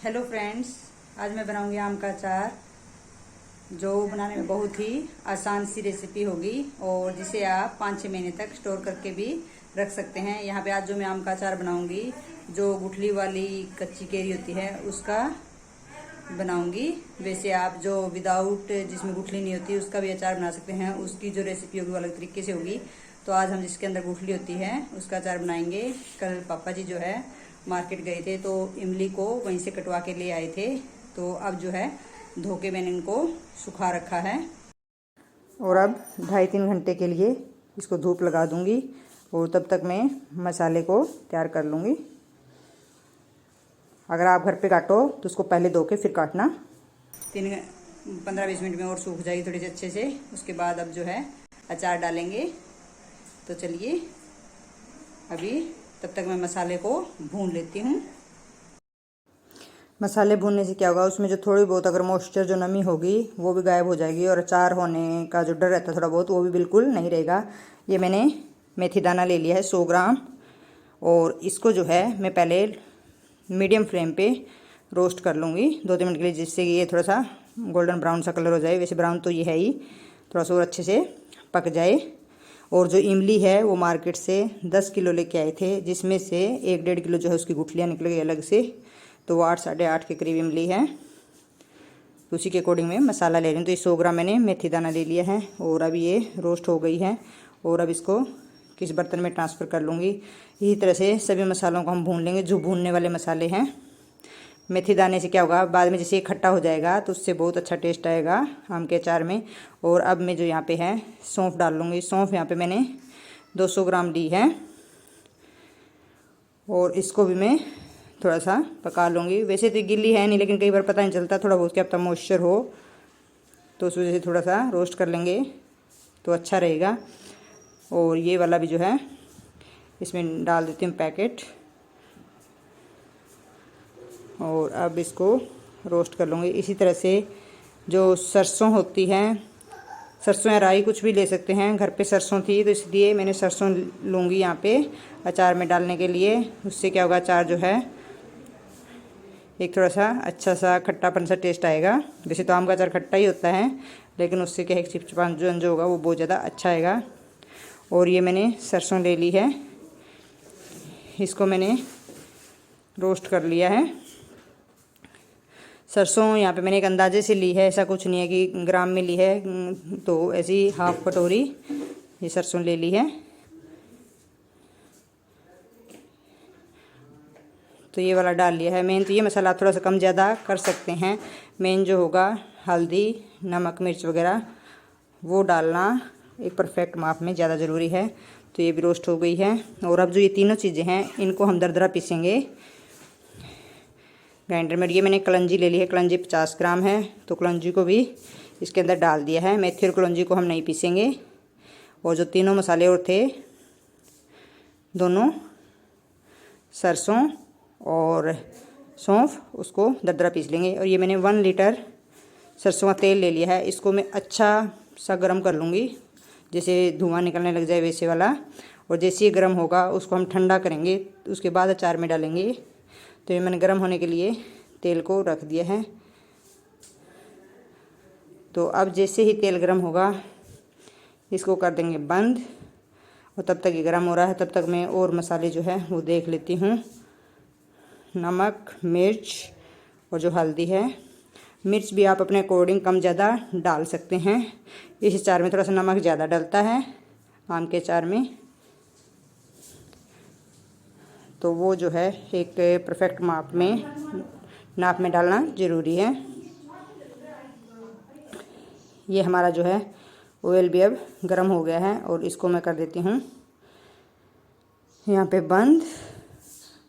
Hello friends, आज मैं बनाऊंगी आम का अचार जो बनाने में बहुत ही आसान सी रेसिपी होगी और जिसे आप 5-6 महीने तक स्टोर करके भी रख सकते हैं। यहाँ पे आज जो मैं आम का अचार बनाऊंगी, जो गुठली वाली कच्ची केरी होती है उसका बनाऊंगी। वैसे आप जो विदाउट जिसमें गुठली नहीं होती उसका भी अचार बना सकते हैं। उसकी जो रेसिपी होगी वो अलग तरीके से होगी। तो आज हम जिसके अंदर गुठली होती है उसका अचार बनाएंगे। कल पापा जी जो है मार्केट गए थे तो इमली को वहीं से कटवा के ले आए थे। तो अब जो है धो के मैंने इनको सुखा रखा है और अब 2.5-3 घंटे के लिए इसको धूप लगा दूंगी और तब तक मैं मसाले को तैयार कर लूँगी। अगर आप घर पे काटो तो उसको पहले धो के फिर काटना। 15-20 मिनट में और सूख जाएगी थोड़ी सी अच्छे से। उसके बाद अब जो है अचार डालेंगे। तो चलिए अभी तब तक मैं मसाले को भून लेती हूँ। मसाले भूनने से क्या होगा, उसमें जो थोड़ी बहुत अगर मॉइस्चर जो नमी होगी वो भी गायब हो जाएगी और अचार होने का जो डर रहता है थोड़ा बहुत वो भी बिल्कुल नहीं रहेगा। ये मैंने मेथी दाना ले लिया है 100 ग्राम और इसको जो है मैं पहले मीडियम फ्लेम पे रोस्ट कर लूँगी 2-3 मिनट के लिए, जिससे कि ये थोड़ा सा गोल्डन ब्राउन सा कलर हो जाए। वैसे ब्राउन तो ये है ही, थोड़ा सा और अच्छे से पक जाए। और जो इमली है वो मार्केट से 10 किलो लेके आए थे, जिसमें से 1-1.5 किलो जो है उसकी गुठलियाँ निकल गई अलग से। तो वो 8-8.5 के करीब इमली है। तो उसी के अकॉर्डिंग मैं मसाला ले रही हूँ। तो ये 100 ग्राम मैंने मेथी दाना ले लिया है और अब ये रोस्ट हो गई है और अब इसको किस बर्तन में ट्रांसफ़र कर लूँगी। इसी तरह से सभी मसालों को हम भून लेंगे, जो भूनने वाले मसाले हैं। मेथी दाने से क्या होगा, बाद में जैसे इकट्ठा हो जाएगा तो उससे बहुत अच्छा टेस्ट आएगा आम के अचार में। और अब मैं जो यहाँ पे है सौंफ डाल लूँगी। सौंफ यहाँ पे मैंने 200 ग्राम ली है और इसको भी मैं थोड़ा सा पका लूँगी। वैसे तो गिल्ली है नहीं, लेकिन कई बार पता नहीं चलता, थोड़ा बहुत क्या पता मॉइस्चर हो, तो उस वजह से थोड़ा सा रोस्ट कर लेंगे तो अच्छा रहेगा। और ये वाला भी जो है इसमें डाल देती हूँ पैकेट और अब इसको रोस्ट कर लूँगी। इसी तरह से जो सरसों होती है, सरसों या राई कुछ भी ले सकते हैं। घर पे सरसों थी तो इसलिए मैंने सरसों लूँगी यहाँ पे अचार में डालने के लिए। उससे क्या होगा, अचार जो है एक थोड़ा सा अच्छा सा खट्टापन सा टेस्ट आएगा। वैसे तो आम का अचार खट्टा ही होता है, लेकिन उससे क्या है चिपचिपापन जो होगा वो बहुत ज़्यादा अच्छा आएगा। और ये मैंने सरसों ले ली है, इसको मैंने रोस्ट कर लिया है। सरसों यहाँ पे मैंने एक अंदाजे से ली है, ऐसा कुछ नहीं है कि ग्राम में ली है। तो ऐसी हाफ कटोरी ये सरसों ले ली है। तो ये वाला डाल लिया है। मेन तो ये मसाला थोड़ा सा कम ज़्यादा कर सकते हैं। मेन जो होगा हल्दी, नमक, मिर्च वगैरह वो डालना एक परफेक्ट माप में ज़्यादा ज़रूरी है। तो ये भी रोस्ट हो गई है। और अब जो ये तीनों चीज़ें हैं इनको हम दरदरा पीसेंगे ग्राइंडर में। ये मैंने कलंजी ले ली है, कलंजी 50 ग्राम है, तो कलंजी को भी इसके अंदर डाल दिया है। मेथी और कलंजी को हम नहीं पीसेंगे। और जो तीनों मसाले और थे, दोनों सरसों और सौंफ, उसको दरदरा पीस लेंगे। और ये मैंने 1 लीटर सरसों का तेल ले लिया है, इसको मैं अच्छा सा गर्म कर लूँगी, जैसे धुआं निकलने लग जाए वैसे वाला। और जैसे ये गर्म होगा उसको हम ठंडा करेंगे, उसके बाद अचार में डालेंगे। तो ये मैंने गर्म होने के लिए तेल को रख दिया है। तो अब जैसे ही तेल गर्म होगा इसको कर देंगे बंद। और तब तक ये गर्म हो रहा है, तब तक मैं और मसाले जो है वो देख लेती हूँ। नमक, मिर्च और जो हल्दी है, मिर्च भी आप अपने अकॉर्डिंग कम ज़्यादा डाल सकते हैं। इस अचार में थोड़ा सा नमक ज़्यादा डलता है आम के अचार में, तो वो जो है एक परफेक्ट नाप में डालना ज़रूरी है। ये हमारा जो है ऑयल भी अब गर्म हो गया है और इसको मैं कर देती हूँ यहाँ पे बंद।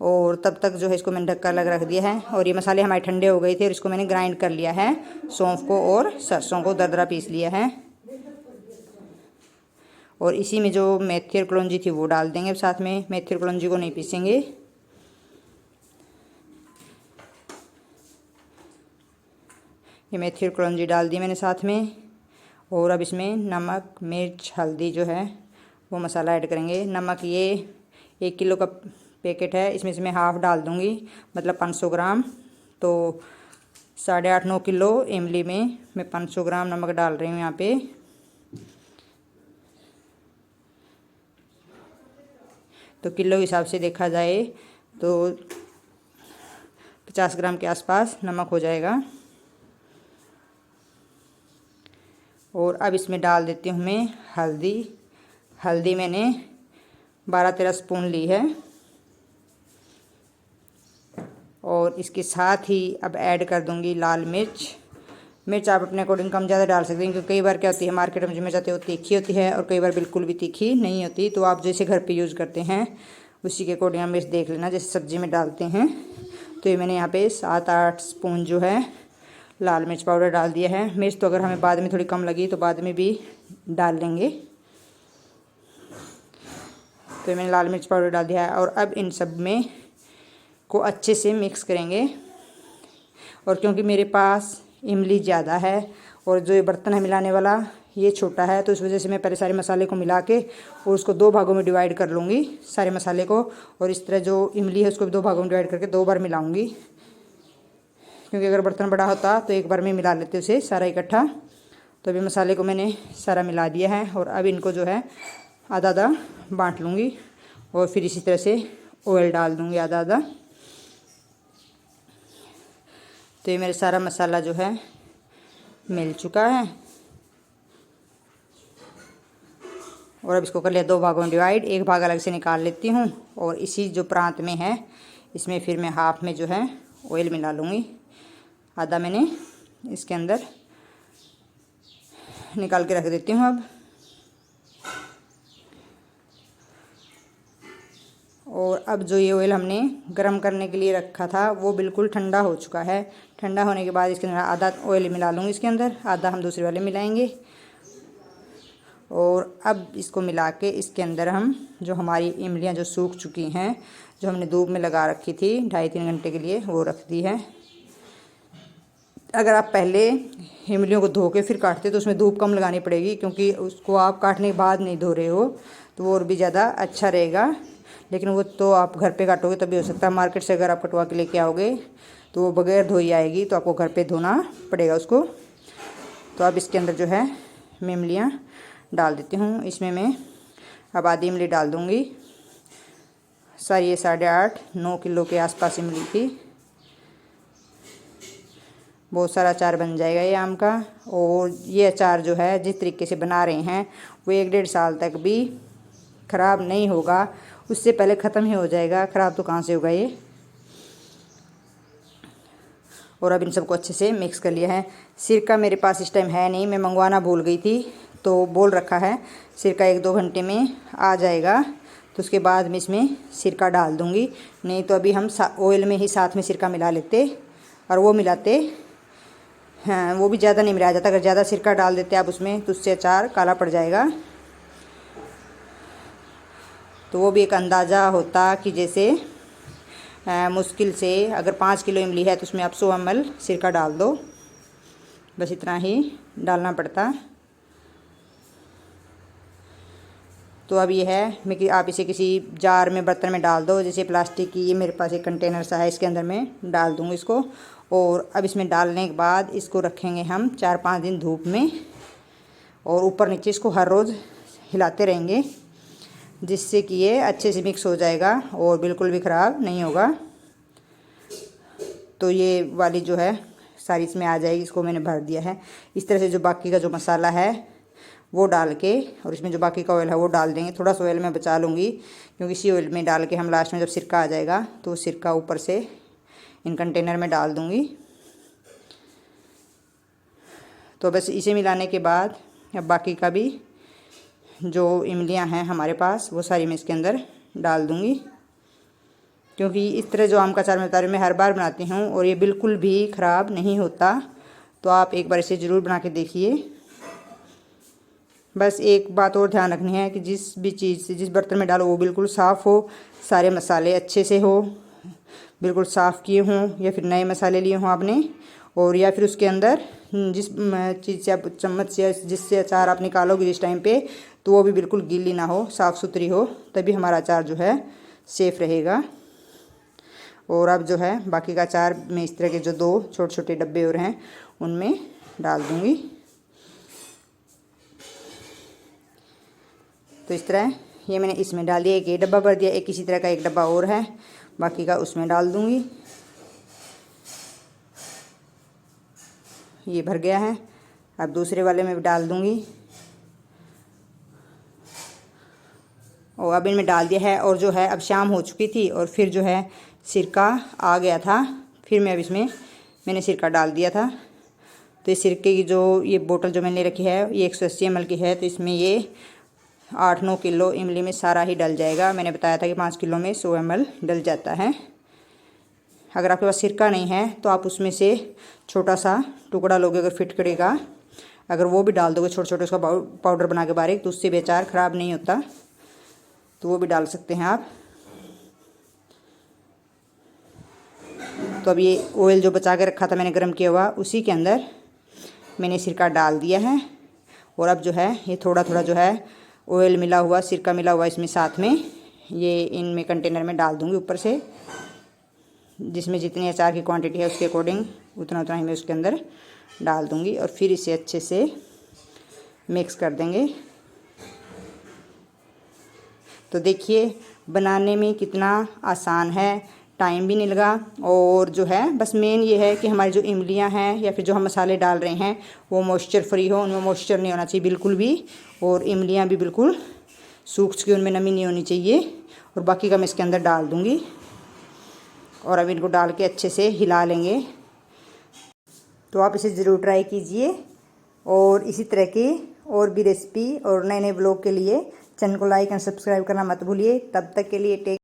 और तब तक जो है इसको मैंने ढक्का लगा रख दिया है। और ये मसाले हमारे ठंडे हो गए थे और इसको मैंने ग्राइंड कर लिया है। सौंफ को और सरसों को दरदरा पीस लिया है। और इसी में जो मेथी और कलौंजी थी वो डाल देंगे साथ में। मेथी और कलौंजी को नहीं पीसेंगे। ये मेथी और कलौंजी डाल दी मैंने साथ में। और अब इसमें नमक, मिर्च, हल्दी जो है वो मसाला ऐड करेंगे। नमक ये 1 किलो का पैकेट है, इसमें से मैं हाफ़ डाल दूँगी, मतलब 500 ग्राम। तो 8.5-9 किलो इमली में मैं 500 ग्राम नमक डाल रही हूँ यहाँ पे। तो किलो के हिसाब से देखा जाए तो 50 ग्राम के आसपास नमक हो जाएगा। और अब इसमें डाल देती हूँ मैं हल्दी। हल्दी मैंने 12-13 स्पून ली है। और इसके साथ ही अब ऐड कर दूँगी लाल मिर्च। मिर्च आप अपने अकॉर्डिंग कम ज़्यादा डाल सकते हैं, क्योंकि कई बार क्या होती है मार्केट में जो मिर्च आती है वो तीखी होती है और कई बार बिल्कुल भी तीखी नहीं होती। तो आप जैसे घर पे यूज़ करते हैं उसी के अकॉर्डिंग मिर्च देख लेना, जैसे सब्ज़ी में डालते हैं। तो ये मैंने यहाँ पे 7-8 स्पून जो है लाल मिर्च पाउडर डाल दिया है। मिर्च तो अगर हमें बाद में थोड़ी कम लगी तो बाद में भी डाल लेंगे। तो मैंने लाल मिर्च पाउडर डाल दिया है। और अब इन सब में को अच्छे से मिक्स करेंगे। और क्योंकि मेरे पास इमली ज़्यादा है और जो ये बर्तन है मिलाने वाला ये छोटा है, तो इस वजह से मैं पहले सारे मसाले को मिला के और उसको 2 भागों में डिवाइड कर लूँगी सारे मसाले को। और इस तरह जो इमली है उसको भी 2 भागों में डिवाइड करके 2 बार मिलाऊँगी, क्योंकि अगर बर्तन बड़ा होता तो एक बार में मिला लेते उसे सारा इकट्ठा। तो अभी मसाले को मैंने सारा मिला दिया है। और अब इनको जो है आधा आधा बाँट लूँगी और फिर इसी तरह से ऑयल डाल दूँगी आधा आधा। तो ये मेरा सारा मसाला जो है मिल चुका है। और अब इसको कर लिया 2 भागों में डिवाइड। एक भाग अलग से निकाल लेती हूँ और इसी जो प्रांत में है इसमें फिर मैं हाफ में जो है ऑयल मिला लूँगी। आधा मैंने इसके अंदर निकाल के रख देती हूँ अब। और अब जो ये ऑयल हमने गरम करने के लिए रखा था वो बिल्कुल ठंडा हो चुका है। ठंडा होने के बाद इसके अंदर आधा ऑयल मिला लूँगी इसके अंदर, आधा हम दूसरे वाले मिलाएंगे। और अब इसको मिला के इसके अंदर हम जो हमारी इमलियाँ जो सूख चुकी हैं, जो हमने धूप में लगा रखी थी 2.5-3 घंटे के लिए, वो रख दी है। अगर आप पहले इमलियों को धो के फिर काटते तो उसमें धूप कम लगानी पड़ेगी, क्योंकि उसको आप काटने के बाद नहीं धो रहे हो तो वो और भी ज़्यादा अच्छा रहेगा। लेकिन वो तो आप घर पे काटोगे तभी हो सकता है। मार्केट से अगर आप कटवा के लेके आओगे तो वो बगैर धोई आएगी, तो आपको घर पे धोना पड़ेगा उसको। तो अब इसके अंदर जो है मैं इमलियाँ डाल देती हूँ। इसमें मैं अब आधी इमली डाल दूँगी। सारी ये 8.5-9 किलो के आसपास इमली थी। बहुत सारा अचार बन जाएगा ये आम का। और ये अचार जो है जिस तरीके से बना रहे हैं वो 1-1.5 साल तक भी ख़राब नहीं होगा, उससे पहले ख़त्म ही हो जाएगा। ख़राब तो कहाँ से होगा ये। और अब इन सबको अच्छे से मिक्स कर लिया है। सिरका मेरे पास इस टाइम है नहीं, मैं मंगवाना भूल गई थी, तो बोल रखा है सिरका 1-2 घंटे में आ जाएगा। तो उसके बाद मैं इसमें सिरका डाल दूँगी। नहीं तो अभी हम ऑयल में ही साथ में सिरका मिला लेते और वो मिलाते हाँ, वो भी ज़्यादा नहीं मिलाया जाता। अगर ज़्यादा सिरका डाल देते आप उसमें तो उससे अचार काला पड़ जाएगा। तो वो भी एक अंदाज़ा होता कि जैसे मुश्किल से अगर 5 किलो इमली है तो उसमें आप 100 ml सिरका डाल दो, बस इतना ही डालना पड़ता। तो अब ये है मैं कि आप इसे किसी जार में बर्तन में डाल दो, जैसे प्लास्टिक की, ये मेरे पास एक कंटेनर सा है, इसके अंदर मैं डाल दूँगी इसको। और अब इसमें डालने के बाद इसको रखेंगे हम 4-5 दिन धूप में। और ऊपर नीचे इसको हर रोज़ हिलाते रहेंगे, जिससे कि ये अच्छे से मिक्स हो जाएगा और बिल्कुल भी ख़राब नहीं होगा। तो ये वाली जो है सारी इसमें आ जाएगी, इसको मैंने भर दिया है। इस तरह से जो बाकी का जो मसाला है वो डाल के और इसमें जो बाकी का ऑयल है वो डाल देंगे। थोड़ा सा ऑयल मैं बचा लूँगी, क्योंकि इसी ऑयल में डाल के हम लास्ट में जब सिरका आ जाएगा तो सिरका ऊपर से इन कंटेनर में डाल दूँगी। तो बस इसे मिलाने के बाद अब बाकी का भी जो इमलियाँ हैं हमारे पास वो सारी मैं इसके अंदर डाल दूँगी। क्योंकि इस तरह जो आम का अचार मैं बता रही हूँ, मैं हर बार बनाती हूँ और ये बिल्कुल भी ख़राब नहीं होता। तो आप एक बार इसे ज़रूर बना के देखिए। बस एक बात और ध्यान रखनी है कि जिस भी चीज़ से जिस बर्तन में डालो वो बिल्कुल साफ़ हो, सारे मसाले अच्छे से हो, बिल्कुल साफ़ किए हों, या फिर नए मसाले लिए हों आपने, और या फिर उसके अंदर जिस चीज़ से आप चम्मच से जिससे अचार आप निकालोगे जिस टाइम पे, तो वो भी बिल्कुल गीली ना हो, साफ़ सुथरी हो, तभी हमारा अचार जो है सेफ़ रहेगा। और अब जो है बाकी का अचार मैं इस तरह के जो 2 छोटे छोटे डब्बे और हैं उनमें डाल दूँगी। तो इस तरह ये मैंने इसमें डाल दिया, एक ये डब्बा भर दिया, एक इसी तरह का एक डब्बा और है, बाकी का उसमें डाल दूँगी। ये भर गया है, अब दूसरे वाले में भी डाल दूँगी और अब इनमें डाल दिया है। और जो है अब शाम हो चुकी थी और फिर जो है सिरका आ गया था, फिर मैं अब इसमें मैंने सिरका डाल दिया था। तो इस सिरके की जो ये बोतल जो मैंने रखी है ये 180 ml की है, तो इसमें ये 8-9 किलो इमली में सारा ही डल जाएगा। मैंने बताया था कि 5 किलो में 100 ml डल जाता है। अगर आपके पास सिरका नहीं है तो आप उसमें से छोटा सा टुकड़ा लोगे अगर फिटकड़ी का, अगर वो भी डाल दोगे छोटे छोटे उसका पाउडर बना के बारीक, तो उससे भी अचार ख़राब नहीं होता, तो वो भी डाल सकते हैं आप। तो अब ये ऑयल जो बचा के रखा था मैंने गर्म किया हुआ, उसी के अंदर मैंने सिरका डाल दिया है। और अब जो है ये थोड़ा थोड़ा जो है ऑयल मिला हुआ, सिरका मिला हुआ इसमें साथ में ये इनमें कंटेनर में डाल दूँगी ऊपर से। जिसमें जितनी अचार की क्वांटिटी है उसके अकॉर्डिंग उतना उतना ही मैं उसके अंदर डाल दूँगी और फिर इसे अच्छे से मिक्स कर देंगे। तो देखिए बनाने में कितना आसान है, टाइम भी नहीं लगा। और जो है बस मेन ये है कि हमारी जो इमलियां हैं या फिर जो हम मसाले डाल रहे हैं वो मॉइस्चर फ्री हो, उनमें मॉइस्चर नहीं होना चाहिए बिल्कुल भी, और इमलियां भी बिल्कुल सूख चुकी, उनमें नमी नहीं होनी चाहिए। और बाकी का मैं इसके अंदर डाल दूँगी और अब इनको डाल के अच्छे से हिला लेंगे। तो आप इसे ज़रूर ट्राई कीजिए और इसी तरह की और भी रेसिपी और नए नए ब्लॉग के लिए चैनल को लाइक एंड सब्सक्राइब करना मत भूलिए। तब तक के लिए टेक